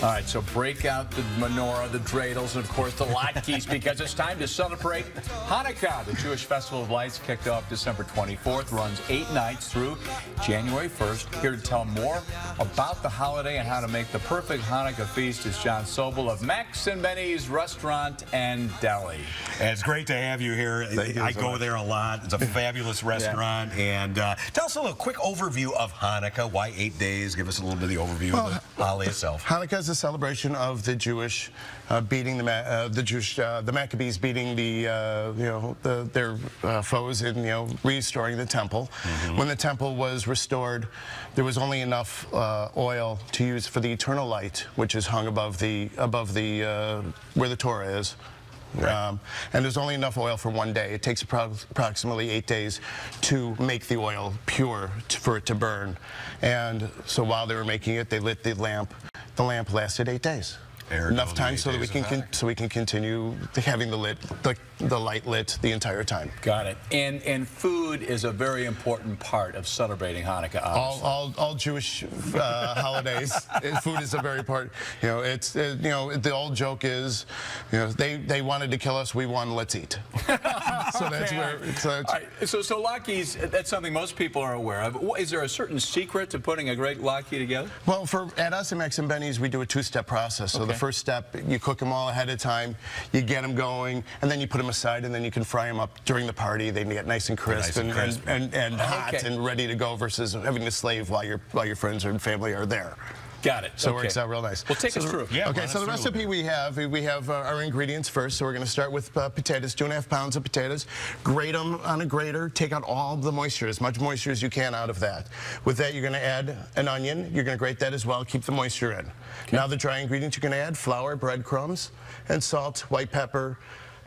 All right, so break out the menorah, the dreidels, and of course the latkes, because it's time to celebrate Hanukkah. The Jewish Festival of Lights kicked off December 24th, runs 8 nights through January 1st. Here to tell more about the holiday and how to make the perfect Hanukkah feast is John Soble of Max and Benny's Restaurant and Deli. And it's great to have you here. I go there a lot. It's a fabulous restaurant. And tell us a little quick overview of Hanukkah. Why 8 days? Give us a little bit of the overview of the holiday itself. Hanukkah is a celebration of the Jewish beating the Maccabees beating their foes in restoring the temple. When the temple was restored, there was only enough oil to use for the eternal light, which is hung above where the Torah is. Right. And there's only enough oil for one day. It takes approximately 8 days to make the oil pure for it to burn. And so while they were making it, they lit the lamp. The lamp lasted 8 days. Enough time so that we can continue having the light lit the entire time. Got it. And food is a very important part of celebrating Hanukkah. All Jewish holidays, food is a very part. The old joke is, they wanted to kill us, we won, let's eat. So that's where it's. So latkes, that's something most people are aware of. Is there a certain secret to putting a great latke together? Well, at us at Max and Benny's, we do a two-step process. So the first step, you cook them all ahead of time, you get them going, and then you put them aside, and then you can fry them up during the party. They get nice and crisp and hot and ready to go, versus having to slave while your friends and family are there. Got it. So it works out real nice. Well, take us through. Yeah, okay, so the recipe we have our ingredients first. So we're going to start with potatoes, 2.5 pounds of potatoes. Grate them on a grater. Take out all the moisture, as much moisture as you can out of that. With that, you're going to add an onion. You're going to grate that as well. Keep the moisture in. Okay. Now the dry ingredients you're going to add: flour, breadcrumbs, and salt, white pepper,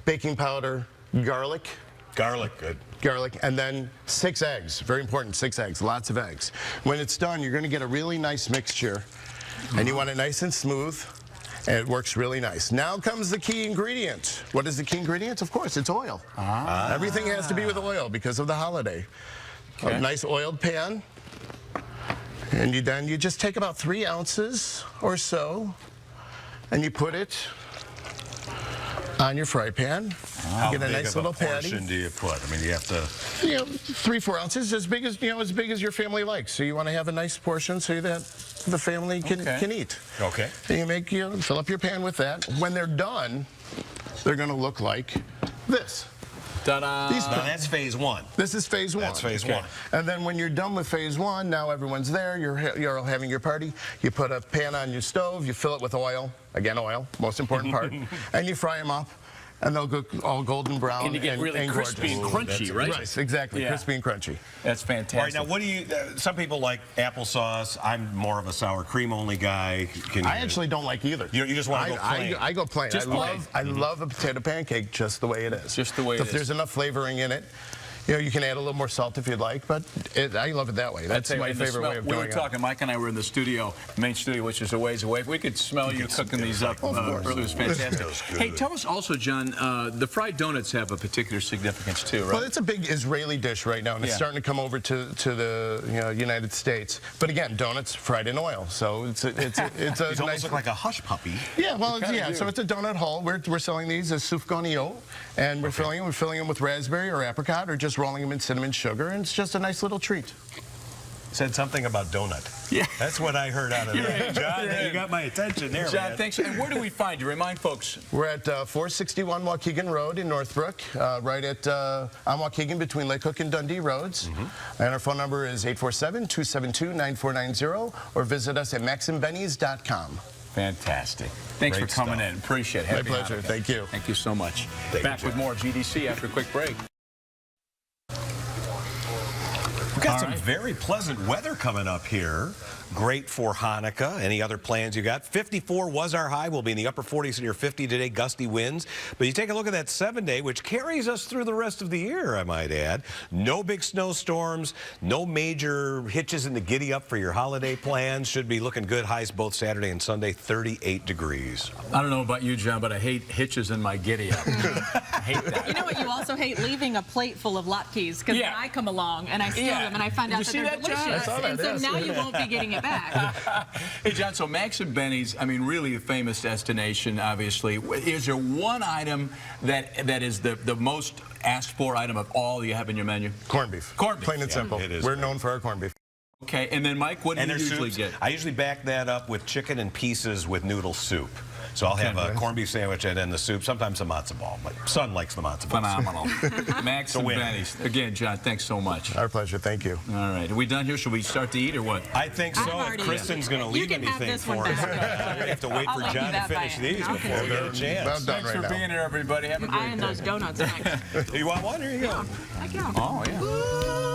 baking powder, garlic. Garlic, good. Garlic, and then 6 eggs. Very important, 6 eggs, lots of eggs. When it's done, you're going to get a really nice mixture, and you want it nice and smooth, and it works really nice. Now comes the key ingredient. What is the key ingredient? Of course, it's oil. Everything has to be with oil because of the holiday. Okay. A nice oiled pan, and then you just take about 3 ounces or so, and you put it on your fry pan. How get a big nice of little a portion do you put? I mean, you have to. 3-4 ounces, as big as your family likes. So you want to have a nice portion so that the family can eat. Okay. And you fill up your pan with that. When they're done, they're going to look like this. Ta-da! Now that's phase 1. This is phase 1. That's phase 1. And then when you're done with phase 1, now everyone's there. You're all having your party. You put a pan on your stove. You fill it with oil. Again, oil, most important part. And you fry them up. And they'll go all golden brown and you get really crispy and crunchy, right? Right, exactly, crispy and crunchy. That's fantastic. All right, now what do you, some people like applesauce. I'm more of a sour cream only guy. I actually don't like either. You just want to go plain? I go plain. I love a potato pancake just the way it is. Just the way it is. If there's enough flavoring in it, you can add a little more salt if you'd like, but I love it that way. That's my favorite way of doing it. We were talking, Mike and I were in the studio, main studio, which is a ways away. We could smell you cooking these up earlier. It was fantastic. Hey, tell us also, John, the fried donuts have a particular significance too, right? Well, it's a big Israeli dish right now, and it's starting to come over to the United States. But again, donuts fried in oil, so it's These almost look like a hush puppy. Yeah, well, so it's a donut hull. We're selling these as sufganiyot, and we're filling them with raspberry or apricot, or just rolling them in cinnamon sugar, and it's just a nice little treat. Said something about donut. Yeah. That's what I heard out of that. John, you got my attention there, John, man. thanks. And where do we find you? Remind folks. We're at 461 Waukegan Road in Northbrook, right on Waukegan between Lake Hook and Dundee Roads. And our phone number is 847-272-9490, or visit us at maxandbennys.com. Fantastic. Thanks for coming in. Appreciate it. My pleasure. Thank you. Thank you so much. Back with more GDC after a quick break. We've got some very pleasant weather coming up here. Great for Hanukkah. Any other plans you got? 54 was our high. We'll be in the upper 40s and near 50 today, gusty winds. But you take a look at that 7-day, which carries us through the rest of the year, I might add. No big snowstorms, no major hitches in the giddy-up for your holiday plans. Should be looking good. Highs both Saturday and Sunday, 38 degrees. I don't know about you, John, but I hate hitches in my giddy-up. I hate that. You know what? You also hate leaving a plate full of latkes, because when I come along and I steal them them, and I found out you that see they're that, John? I delicious. saw that, And so yes. now you won't be getting it back. Hey, John, so Max and Benny's, I mean, really a famous destination, obviously. Is there one item that is the most asked for item of all you have in your menu? Corned beef. Corned beef. Plain and simple. it is We're great. known for our corned beef. Okay, and then Mike, what do And you their usually soups, get? I usually back that up with chicken and pieces with noodle soup. So I'll have a corned beef sandwich and then the soup, sometimes a matzo ball. My son likes the matzo balls. Phenomenal. Max and win. Benny's. Again, John, thanks so much. Our pleasure. Thank you. All right, are we done here? Should we start to eat or what? I think so. If already- Kristen's going to You leave can have anything this one for us, back. we're going to have to wait I'll for let you John to that finish by- these okay. before we get a About chance. done Thanks right for now. being here, everybody. Have a great I and day. those donuts next. You want one? Here you go. Heck yeah. Oh, yeah.